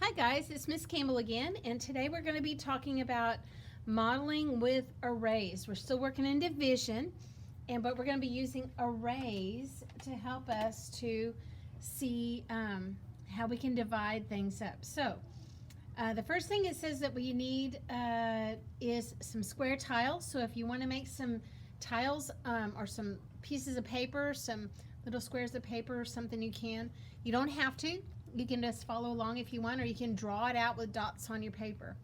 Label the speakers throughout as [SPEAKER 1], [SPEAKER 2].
[SPEAKER 1] Hi guys, it's Miss Campbell again, and today we're going to be talking about modeling with arrays. We're still working in division, but we're going to be using arrays to help us to see how we can divide things up. So the first thing it says that we need is some square tiles. So if you want to make some tiles or some pieces of paper, some little squares of paper or something, you can. You don't have to. You can just follow along if you want, or you can draw it out with dots on your paper.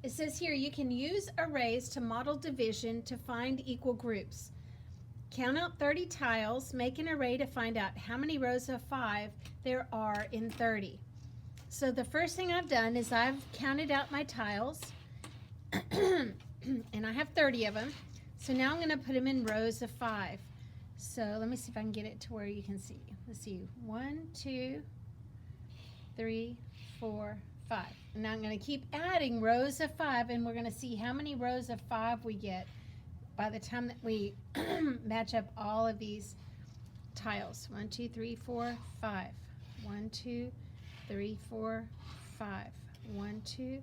[SPEAKER 1] It says here you can use arrays to model division to find equal groups. Count out 30 tiles, make an array to find out how many rows of 5 there are in 30. So the first thing I've done is I've counted out my tiles, and I have 30 of them. So now I'm going to put them in rows of 5. So let me see if I can get it to where you can see. Let's see, 1, 2, 3, 4, 5. And now I'm going to keep adding rows of 5, and we're going to see how many rows of 5 we get by the time that we match up all of these tiles. 1, 2, 3, 4, 5. 1, 2, 3, 4, 5. 1, 2,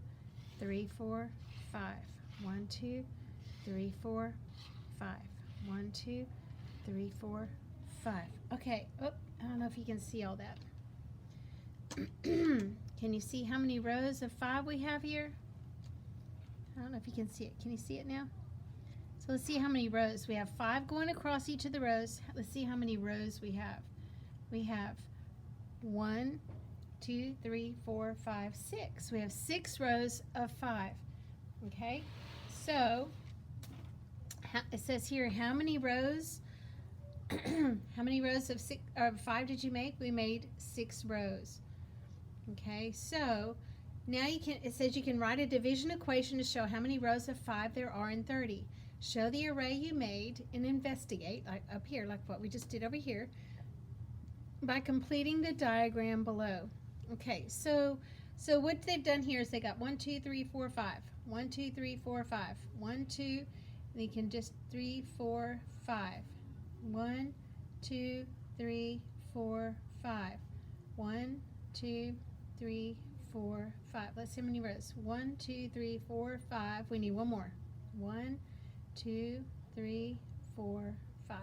[SPEAKER 1] 3, 4, 5. 1, 2, 3, 4, 5. 1, 2, 3, 4, 5. Okay, oh, I don't know if you can see all that. Can you see how many rows of 5 we have here? I don't know if you can see it. Can you see it now? So let's see how many rows. We have 5 going across each of the rows. Let's see how many rows we have. We have 1, 2, 3, 4, 5, 6. We have 6 rows of 5. Okay, so it says here how many rows how many rows of 5 did you make? We made 6 rows. Okay, so now it says you can write a division equation to show how many rows of 5 there are in 30. Show the array you made and investigate, like up here, like what we just did over here, by completing the diagram below. Okay, so what they've done here is they got 1, 2, 3, 4, 5. 1, 2, 3, 4, 5. 1, 2, and you can just 3, 4, 5. 1, 2, 3, 4, 5. 1, 2, 3, 4, 5. Let's see how many rows. 1, 2, 3, 4, 5. We need one more. 1, 2, 3, 4, 5.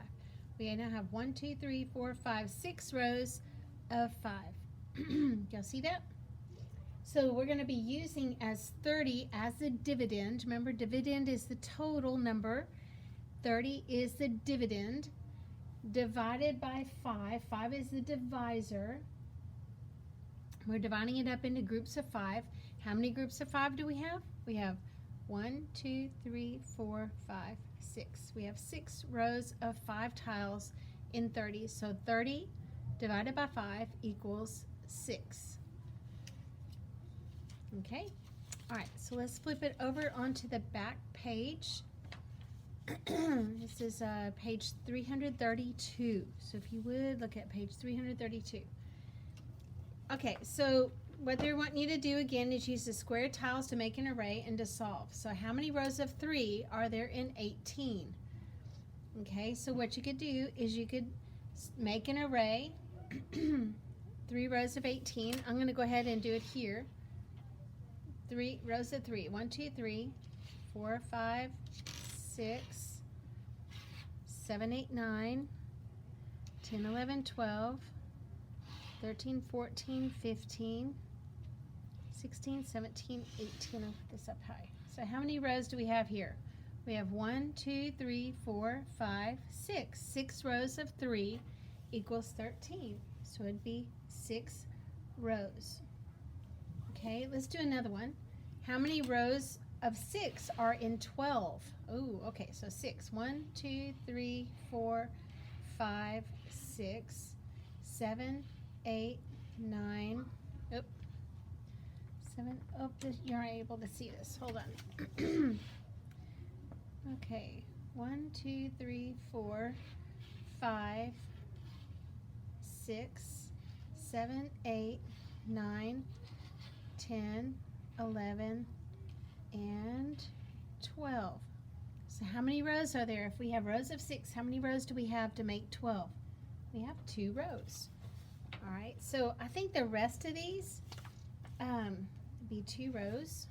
[SPEAKER 1] We now have 1, 2, 3, 4, 5, 6 rows of 5. Y'all see that? So we're going to be using as 30 as the dividend. Remember, dividend is the total number. 30 is the dividend divided by 5. 5 is the divisor. We're dividing it up into groups of 5. How many groups of 5 do we have? We have 1, 2, 3, 4, 5, 6. We have 6 rows of 5 tiles in 30. So 30 divided by 5 equals 6. Okay, all right, so let's flip it over onto the back page. This is page 332. So if you would look at page 332. Okay, so what they're wanting you to do again is use the square tiles to make an array and to solve. So how many rows of 3 are there in 18? Okay, so what you could do is you could make an array, 3 rows of 18. I'm going to go ahead and do it here. 3 rows of 3. 1, 2, 3, 4, 5, 6, 7, 8, 9, 10, 11, 12, 13, 14, 15, 16, 17, 18. I'll put this up high. So how many rows do we have here? We have 1, 2, 3, 4, 5, 6. 6 rows of 3 equals 13. So it'd be 6 rows. Okay, let's do another one. How many rows of 6 are in 12? Oh, okay, so 6. 1, 2, 3, 4, 5, 6, 7, 8, 9. Oh, 7. Oh, you're not able to see this. Hold on. Okay, 1, 2, 3, 4, 5, 6, 7, 8, 9, 10, 11, and 12. So how many rows are there? If we have rows of 6, how many rows do we have to make 12? We have 2 rows. All right, so I think the rest of these be 2 rows.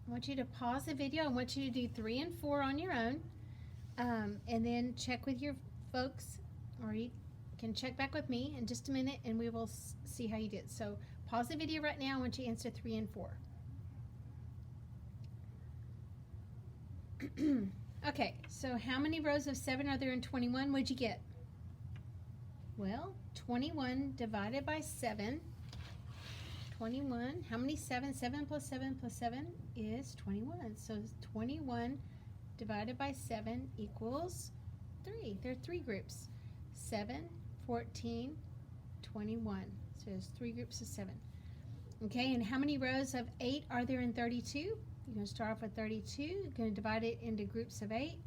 [SPEAKER 1] I want you to pause the video. I want you to do 3 and 4 on your own, and then check with your folks, or you can check back with me in just a minute, and we will see how you did. So pause the video right now. I want you to answer 3 and 4. Okay, so how many rows of 7 are there in 21? What'd you get? Well, 21 divided by 7. 21, how many 7? 7 plus 7 plus 7 is 21. So 21 divided by 7 equals 3. There are 3 groups. 7, 14, 21. So there's 3 groups of 7. Okay, and how many rows of 8 are there in 32? You're going to start off with 32. You're going to divide it into groups of 8.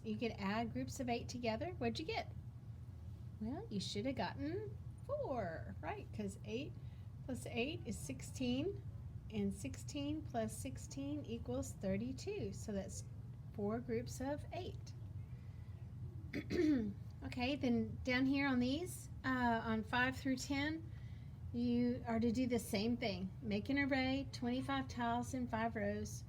[SPEAKER 1] You could add groups of 8 together. What'd you get? Well, you should have gotten 4, right? Because 8 plus 8 is 16, and 16 plus 16 equals 32. So that's 4 groups of 8. Okay, then down here on these, on 5 through 10, you are to do the same thing. Make an array, 25 tiles in 5 rows.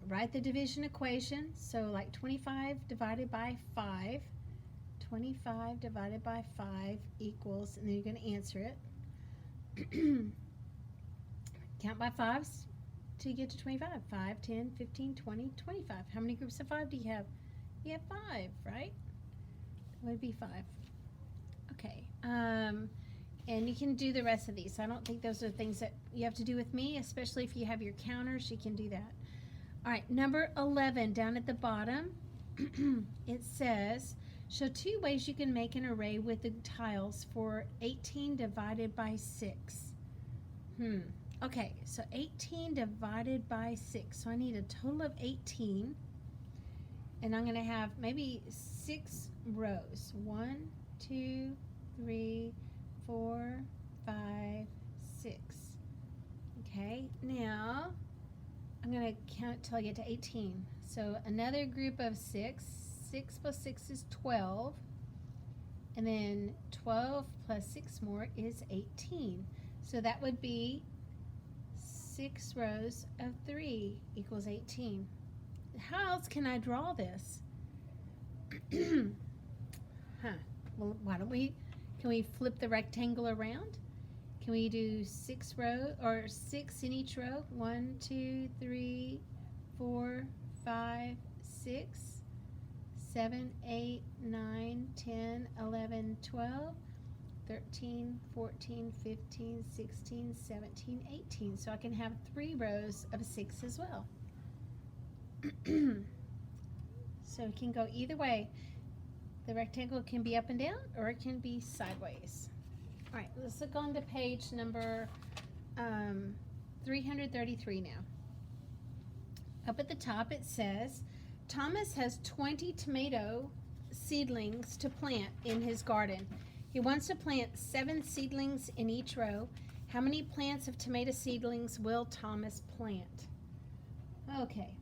[SPEAKER 1] Write the division equation. So like 25 divided by 5. 25 divided by 5 equals, and then you're going to answer it. Count by 5s till you get to 25. 5, 10, 15, 20, 25. How many groups of 5 do you have? You have 5, right? That would be 5. Okay. And you can do the rest of these. I don't think those are things that you have to do with me, especially if you have your counters, you can do that. All right, number 11 down at the bottom, it says, show 2 ways you can make an array with the tiles for 18 divided by 6. Okay, so 18 divided by 6. So I need a total of 18. And I'm going to have maybe 6 rows. 1, 2, 3, 4, 5, 6. Okay, now I'm going to count till I get to 18. So another group of 6. 6 plus 6 is 12, and then 12 plus 6 more is 18. So that would be 6 rows of 3 equals 18. How else can I draw this? Well, why don't can we flip the rectangle around? Can we do 6 rows, or 6 in each row? 1, 2, 3, 4, 5, 6. 7, 8, 9, 10, 11, 12, 13, 14, 15, 16, 17, 18. So I can have 3 rows of 6 as well. So it can go either way. The rectangle can be up and down, or it can be sideways. All right, let's look on to page number 333 now. Up at the top it says, Thomas has 20 tomato seedlings to plant in his garden. He wants to plant 7 seedlings in each row. How many plants of tomato seedlings will Thomas plant? Okay,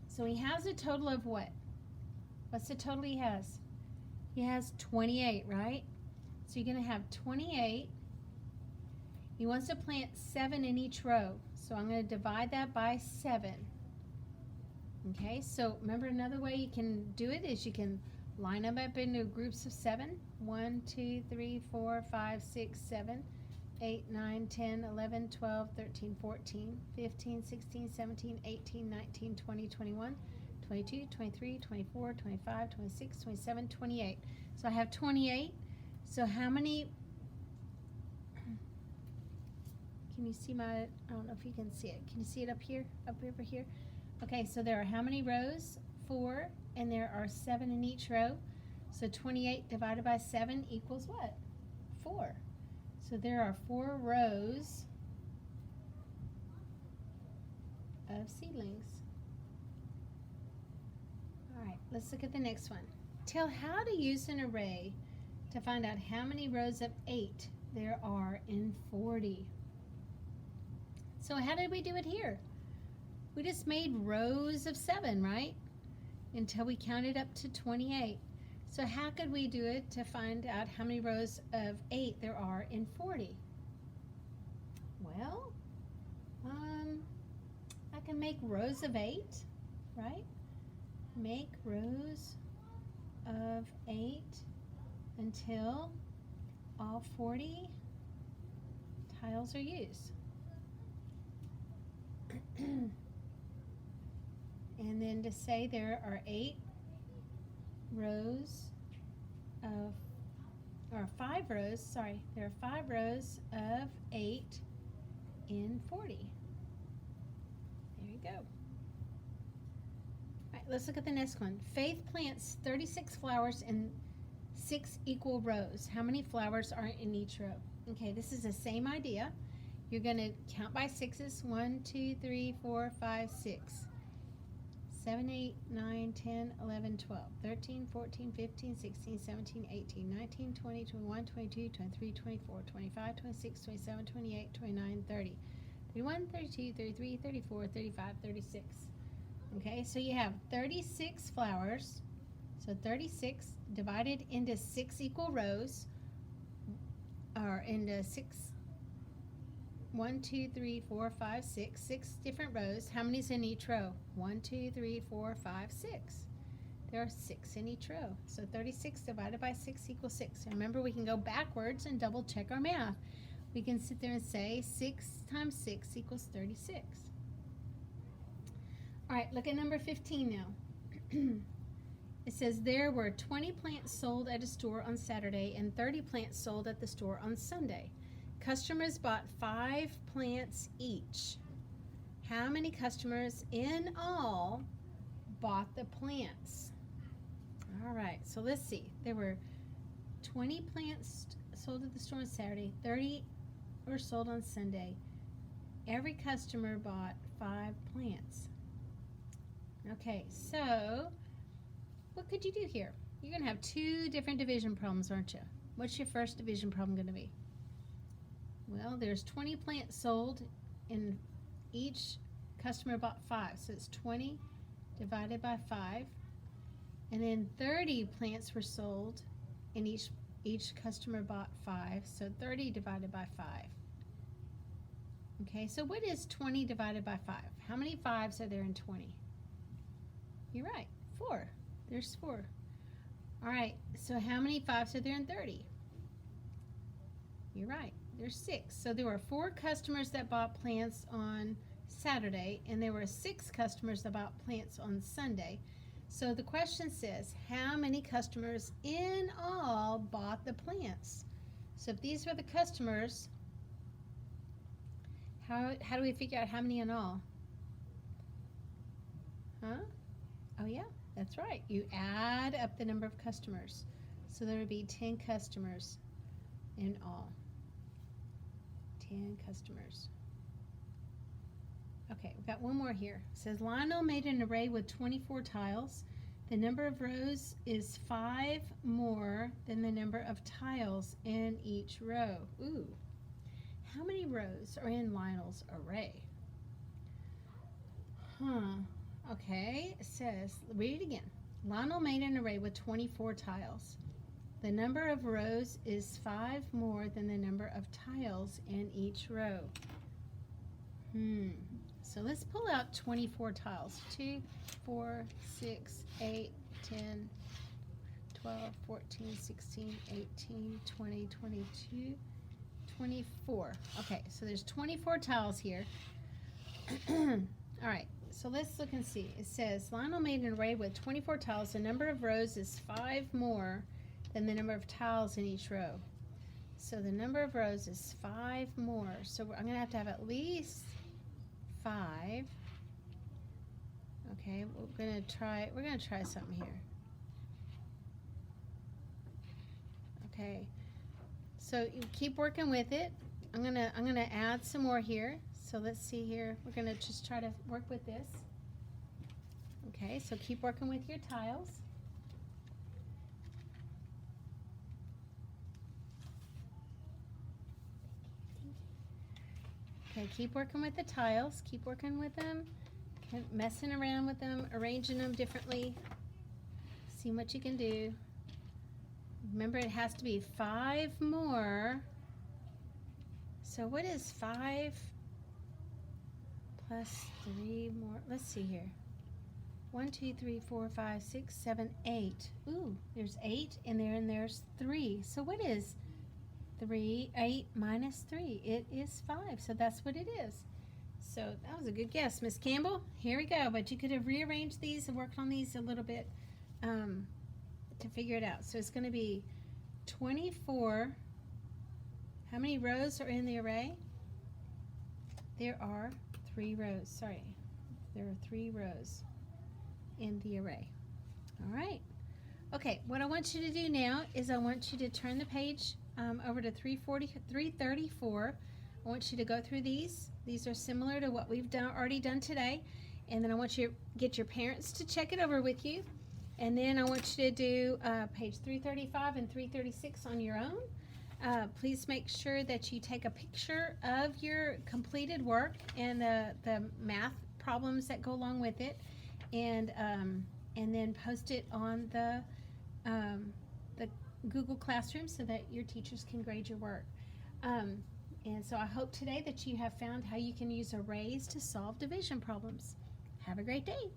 [SPEAKER 1] so he has a total of what? What's the total he has? He has 28, right? So you're going to have 28. He wants to plant 7 in each row. So I'm going to divide that by 7. Okay, so remember another way you can do it is you can line them up into groups of 7. 1, 2, 3, 4, 5, 6, 7, 8, 9, 10, 11, 12, 13, 14, 15, 16, 17, 18, 19, 20, 21, 22, 23, 24, 25, 26, 27, 28. So I have 28. So how many, can you see my, I don't know if you can see it. Can you see it up here, up over here? Okay, so there are how many rows? 4, and there are 7 in each row. So 28 divided by 7 equals what? 4. So there are 4 rows of seedlings. All right, let's look at the next one. Tell how to use an array to find out how many rows of 8 there are in 40. So how did we do it here? We just made rows of 7, right? Until we counted up to 28. So how could we do it to find out how many rows of 8 there are in 40? Well, I can make rows of 8, right? Make rows of 8 until all 40 tiles are used. And then to say there are 8 rows of, or 5 rows, sorry, there are 5 rows of 8 in 40. There you go. All right, let's look at the next one. Faith plants 36 flowers in 6 equal rows. How many flowers are in each row? Okay, this is the same idea. You're going to count by sixes. 1, 2, 3, 4, 5, 6. 7, 8, 9, 10, 11, 12, 13, 14, 15, 16, 17, 18, 19, 20, 21, 22, 23, 24, 25, 26, 27, 28, 29, 30, 31, 32, 33, 34, 35, 36. Okay, so you have 36 flowers. So 36 divided into 6 equal rows, or into 6, 1, 2, 3, 4, 5, 6, 6 different rows. How many's in each row? 1, 2, 3, 4, 5, 6. There are 6 in each row. So 36 divided by 6 equals 6. And remember, we can go backwards and double check our math. We can sit there and say 6 times 6 equals 36. All right, look at number 15 now. It says there were 20 plants sold at a store on Saturday and 30 plants sold at the store on Sunday. Customers bought 5 plants each. How many customers in all bought the plants? All right, so let's see. There were 20 plants sold at the store on Saturday, 30 were sold on Sunday. Every customer bought 5 plants. Okay, so what could you do here? You're going to have 2 different division problems, aren't you? What's your first division problem going to be? Well, there's 20 plants sold and each customer bought 5. So it's 20 divided by 5. And then 30 plants were sold and each customer bought 5. So 30 divided by 5. Okay, so what is 20 divided by 5? How many 5s are there in 20? You're right, 4. There's 4. All right, so how many 5s are there in 30? You're right. There's 6. So there were 4 customers that bought plants on Saturday, and there were 6 customers that bought plants on Sunday. So the question says, how many customers in all bought the plants? So if these were the customers, how do we figure out how many in all? Huh? Oh yeah, that's right. You add up the number of customers. So there would be 10 customers in all. 10 customers. Okay, we've got one more here. It says Lionel made an array with 24 tiles. The number of rows is 5 more than the number of tiles in each row. Ooh, how many rows are in Lionel's array? Okay, it says, read it again. Lionel made an array with 24 tiles. The number of rows is 5 more than the number of tiles in each row. So let's pull out 24 tiles. 2, 4, 6, 8, 10, 12, 14, 16, 18, 20, 22, 24. Okay, so there's 24 tiles here. All right, so let's look and see. It says Lionel made an array with 24 tiles. The number of rows is 5 more than the number of tiles in each row. So the number of rows is 5 more. So I'm going to have at least 5. Okay, we're going to try something here. Okay. So you keep working with it. I'm going to add some more here. So let's see here. We're going to just try to work with this. Okay, so keep working with your tiles. Okay, keep working with the tiles, keep working with them, messing around with them, arranging them differently, see what you can do. Remember, it has to be 5 more. So what is 5 plus 3 more? Let's see here. 1, 2, 3, 4, 5, 6, 7, 8. Ooh, there's 8 in there, and there's 3. So what is 8 minus 3? It is 5. So that's what it is. So that was a good guess, Miss Campbell. Here we go. But you could have rearranged these and worked on these a little bit to figure it out. So it's going to be 24. How many rows are in the array? There are 3 rows. Sorry. There are 3 rows in the array. All right. Okay, what I want you to do now is I want you to turn the page over to 334. I want you to go through these. These are similar to what we've already done today. And then I want you to get your parents to check it over with you. And then I want you to do page 335 and 336 on your own. Please make sure that you take a picture of your completed work and the math problems that go along with it, and then post it on the Google Classroom so that your teachers can grade your work. And so I hope today that you have found how you can use arrays to solve division problems. Have a great day.